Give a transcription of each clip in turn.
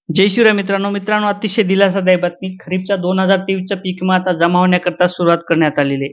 जय शिवराय मित्रांनो अतिशय दिलासादायक बातमी. खरीपचा 2023चा पीक विमा आता जमा होण्याकरता सुरुवात करण्यात आलेली आहे.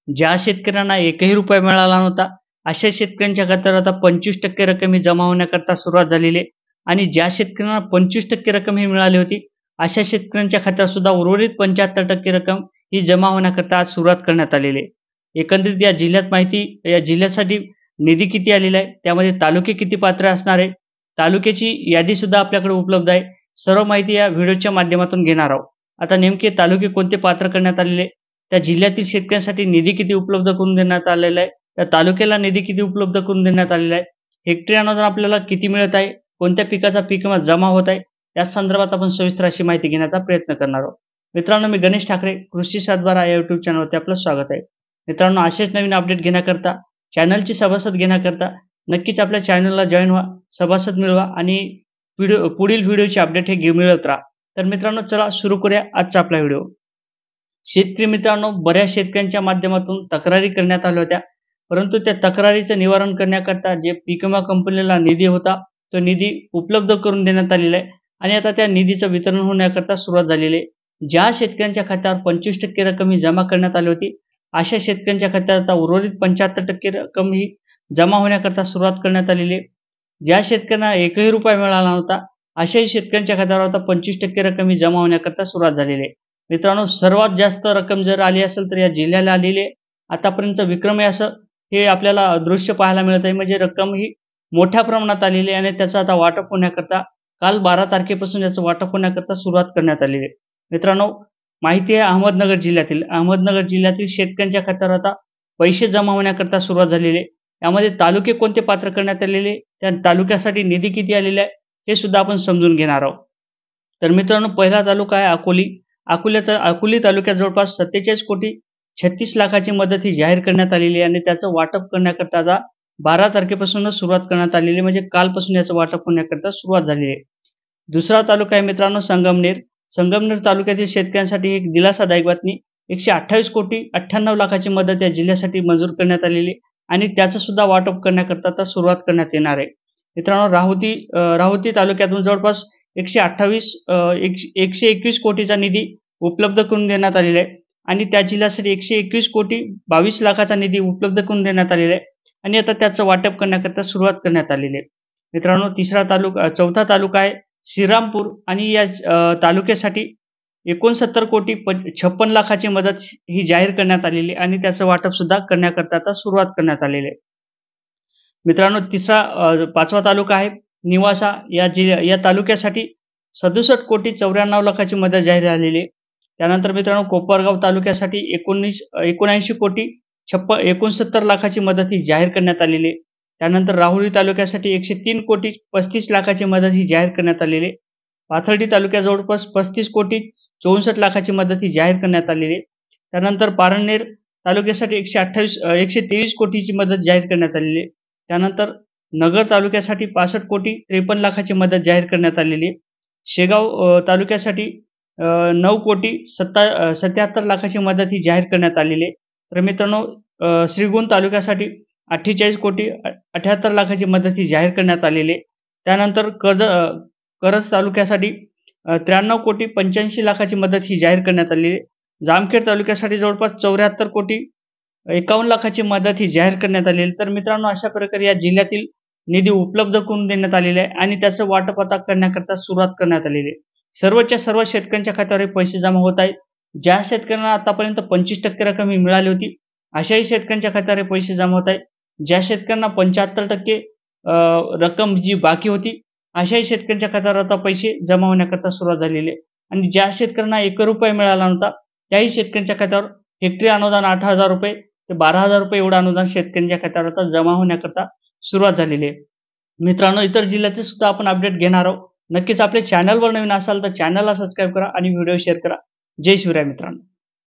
ज्या शेतकऱ्यांना एकही रुपया मिळाला नव्हता अशा शेतकऱ्यांच्या खात्यावर आता 25% रक्कम ही जमा होण्याकरता सुरुवात झालेली आहे. आणि ज्या शेतकऱ्यांना 25% रक्कम ही मिळाली होती अशा शेतकऱ्यांच्या खात्यावर सुद्धा उर्वरित 75% रक्कम ही जमा होण्याकरता आज सुरुवात करण्यात आलेली आहे. एकंदरीत या जिल्ह्यात माहिती, या जिल्ह्यासाठी निधी किती आलेला आहे, त्यामध्ये तालुके किती पात्र असणार आहे, तालुक्याची यादी सुद्धा आपल्याकडे उपलब्ध आहे. सर्व माहिती या व्हिडिओच्या माध्यमातून घेणार आहोत. आता नेमके तालुके कोणते पात्र करण्यात आलेले, त्या जिल्ह्यातील शेतकऱ्यांसाठी निधी किती उपलब्ध करून देण्यात आलेला आहे, त्या तालुक्याला निधी किती उपलब्ध करून देण्यात आलेला आहे, हेक्टरी अनुदान आपल्याला किती मिळत आहे, कोणत्या पिकाचा पीक विमा जमा होत आहे, या संदर्भात आपण सविस्तर अशी माहिती घेण्याचा प्रयत्न करणार आहोत. मित्रांनो, मी गणेश ठाकरे, कृषी सातबारा या YouTube चॅनलवरती आपलं स्वागत आहे. मित्रांनो, असेच नवीन अपडेट घेण्याकरता, चॅनलची सभासद घेण्याकरता नक्कीच आपल्या चॅनलला जॉईन व्हा, सभासद मिळवा आणि पुढील व्हिडिओचे अपडेट हे मिळत राहा. तर मित्रांनो, चला सुरू करूया आजचा आपला व्हिडिओ. शेतकरी मित्रांनो, बऱ्याच शेतकऱ्यांच्या माध्यमातून तक्रारी करण्यात आल्या होत्या, परंतु त्या तक्रारीचं निवारण करण्याकरता जे पीक विमा कंपनीला निधी होता तो निधी उपलब्ध करून देण्यात आलेला आहे आणि आता त्या निधीचं वितरण होण्याकरता सुरुवात झालेली आहे. ज्या शेतकऱ्यांच्या खात्यावर 25% रक्कम ही जमा करण्यात आली होती अशा शेतकऱ्यांच्या खात्यावर आता उर्वरित 75% रक्कम ही जमा होण्याकरता सुरुवात करण्यात आलेली आहे. ज्या शेतकऱ्यांना एकही रुपया मिळाला नव्हता अशाही शेतकऱ्यांच्या खात्यावर आता 25% रक्कम ही जमा होण्याकरता सुरुवात झालेली आहे. मित्रांनो, सर्वात जास्त रक्कम जर आली असेल तर या जिल्ह्याला आलेली आहे. आतापर्यंत विक्रमी असं हे आपल्याला दृश्य पाहायला मिळत आहे. म्हणजे रक्कम ही मोठ्या प्रमाणात आलेली आहे आणि त्याचं आता वाटप होण्याकरता काल 12 तारखेपासून याचं वाटप होण्याकरता सुरुवात करण्यात आलेली आहे. मित्रांनो, माहिती आहे अहमदनगर जिल्ह्यातील शेतकऱ्यांच्या खात्यावर आता पैसे जमा होण्याकरता सुरुवात झालेली आहे. यामध्ये तालुके कोणते पात्र करण्यात आलेले, त्या तालुक्यासाठी निधी किती आलेला आहे हे सुद्धा आपण समजून घेणार आहोत. तर मित्रांनो, पहिला तालुका आहे अकोली. अकोली तालुक्यात जवळपास 47 कोटी 36 लाखाची मदत ही जाहीर करण्यात आलेली आहे आणि त्याचं वाटप करण्याकरता आता 12 तारखेपासूनच सुरुवात करण्यात आलेली आहे. म्हणजे कालपासून याचं वाटप होण्याकरता सुरुवात झालेली आहे. दुसरा तालुका आहे मित्रांनो संगमनेर तालुक्यातील शेतकऱ्यांसाठी एक दिलासादायक बातमी. 128 कोटी 98 लाखाची मदत या जिल्ह्यासाठी मंजूर करण्यात आलेली आणि त्याचं सुद्धा वाटप करण्याकरता आता सुरुवात करण्यात येणार आहे. मित्रांनो, राहुती तालुक्यातून जवळपास 121 कोटीचा निधी उपलब्ध करून देण्यात आलेला आहे आणि त्या जिल्ह्यासाठी 121 कोटी 22 लाखाचा निधी उपलब्ध करून देण्यात आलेला आहे आणि आता त्याचं वाटप करण्याकरता सुरुवात करण्यात आलेली आहे. मित्रांनो, चौथा तालुका आहे श्रीरामपूर आणि या तालुक्यासाठी 69 कोटी 56 लाखाची मदत ही जाहीर करण्यात आलेली आणि त्याचं वाटप सुद्धा करण्याकरता आता सुरुवात करण्यात आलेली आहे. मित्रांनो, पाचवा तालुका आहे निवासा. या तालुक्यासाठी 67 कोटी 94 लाखाची मदत जाहीर झालेली आहे. त्यानंतर मित्रांनो, कोपरगाव तालुक्यासाठी 79 कोटी 69 लाखाची मदत ही जाहीर करण्यात आलेली आहे. त्यानंतर राहुरी तालुक्यासाठी 103 कोटी 35 लाखाची मदत ही जाहीर करण्यात आलेली आहे. पाथर्डी तालुक्यात जवळपास 35 कोटी 64 लाखाची मदत ही जाहीर करण्यात आलेली आहे. त्यानंतर पारनेर तालुक्यासाठी 123 कोटीची मदत जाहीर करण्यात आलेली आहे. त्यानंतर नगर तालुक्यासाठी 65 कोटी 53 लाखाची मदत जाहीर करण्यात आलेली आहे. शेगाव तालुक्यासाठी 9 कोटी 77 लाखाची मदत ही जाहीर करण्यात आलेली आहे. तर मित्रांनो, श्रीगोंदा तालुक्यासाठी 48 कोटी 78 लाखाची मदत ही जाहीर करण्यात आलेली आहे. त्यानंतर कर्जत तालुक्यासाठी 93 कोटी 85 लाखाची मदत ही जाहीर करण्यात आलेली आहे. जामखेड तालुक्यासाठी जवळपास 74 कोटी 51 लाखाची मदत ही जाहीर करण्यात आलेली. तर मित्रांनो, अशा प्रकारे या जिल्ह्यातील निधी उपलब्ध करून देण्यात आलेला आहे आणि त्याचं वाटप आता करण्याकरता सुरुवात करण्यात आलेली आहे. सर्वच्या सर्व शेतकऱ्यांच्या खात्यावर पैसे जमा होत आहेत. ज्या शेतकऱ्यांना आतापर्यंत 25% रक्कम ही मिळाली होती अशाही शेतकऱ्यांच्या खात्यावर पैसे जमा होत आहेत. ज्या शेतकऱ्यांना 75% रक्कम जी बाकी होती अशाही शेतकऱ्यांच्या खात्यावर आता पैसे जमा होण्याकरता सुरुवात झालेली आहे आणि ज्या शेतकऱ्यांना 1 रुपया मिळाला नव्हता त्याही शेतकऱ्यांच्या खात्यावर हेक्टरी अनुदान 8,000 रुपये ते 12,000 रुपये एवढं अनुदान शेतकऱ्यांच्या खात्यावर आता जमा होण्याकरता सुरुवात झालेली आहे. मित्रांनो, इतर जिल्ह्याचे सुद्धा आपण अपडेट घेणार आहोत. नक्कीच आपल्या चॅनलवर नवीन असाल तर चॅनलला सबस्क्राईब करा आणि व्हिडिओ शेअर करा. जय शिवराय मित्रांनो.